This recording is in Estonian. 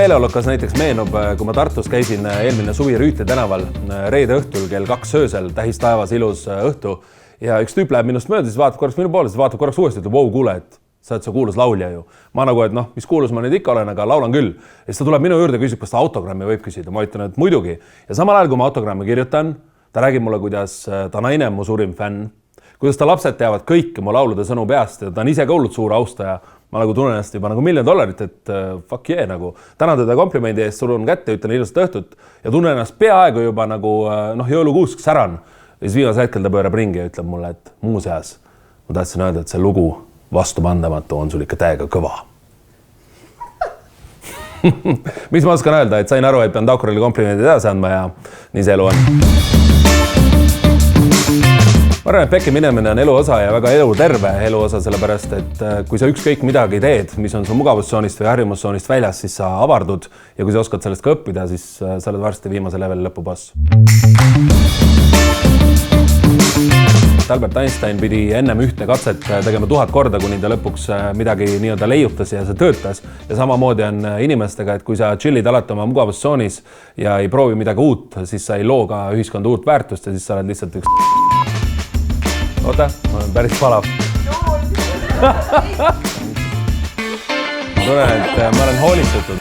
meeleolukas näiteks meenub, kui ma Tartus käisin eelmine suvi Rüütli tänaval reede õhtul kell 2 öösel, tähistaevas ilus õhtu ja üks tüüp läheb minust mööda, siis vaatab korraks minu poole, siis vaatab korraks uuesti, ütleb, vau, kuule, et sa oled see kuulus laulja ju. Ma nagu, et noh, mis kuulus ma nüüd ikka olen, aga laulan küll. Ja siis ta tuleb minu juurde ja küsib, kas ta autogrammi võib küsida. Ma ütlen, et muidugi. Ja samal ajal, kui ma autogrammi kirjutan, ta räägib mulle, kuidas ta naine on mu suurim fänn, kuidas ta lapsed teavad kõike mu laulude sõnu peast ja ta on ise ka hullult suur austaja. Ma nagu tunnen ennast juba nagu $1 000 000, et fuck yeah, nagu tänan teda komplimendi eest, surun kätte, ütlen ilusat õhtut ja tunnen ennast peaaegu juba nagu jõulukuusk säran. Ja siis viimasel hetkel ta pöörab ringi ja ütleb mulle, et muuseas, ma tahtsin öelda, et see lugu vastupandamatu on sul ikka täiega kõva. Mis ma oskan öelda, et sain aru, et pean Taukurile komplimendi edasi andma ja nii see elu on. Ma arvan, et pekki minemine on elu osa ja väga eluterve elu osa, sellepärast, et kui sa ükskõik midagi teed, mis on su mugavustsoonist või harjumustsoonist väljas, siis sa avardud ja kui sa oskad sellest ka õppida, siis sa oled varsti viimase leveli lõpuboss. Albert Einstein pidi ennem ühte katset tegema 1000 korda, kuni ta lõpuks midagi nii-öelda leiutas ja see töötas. Ja samamoodi on inimestega, et kui sa chillid alati oma mugavustsoonis ja ei proovi midagi uut, siis sa ei loo ka ühiskonda uut väärtust ja siis sa oled lihtsalt üks... Oota, ma olen päris palav. Ma tunnen, et ma olen hoolitsetud.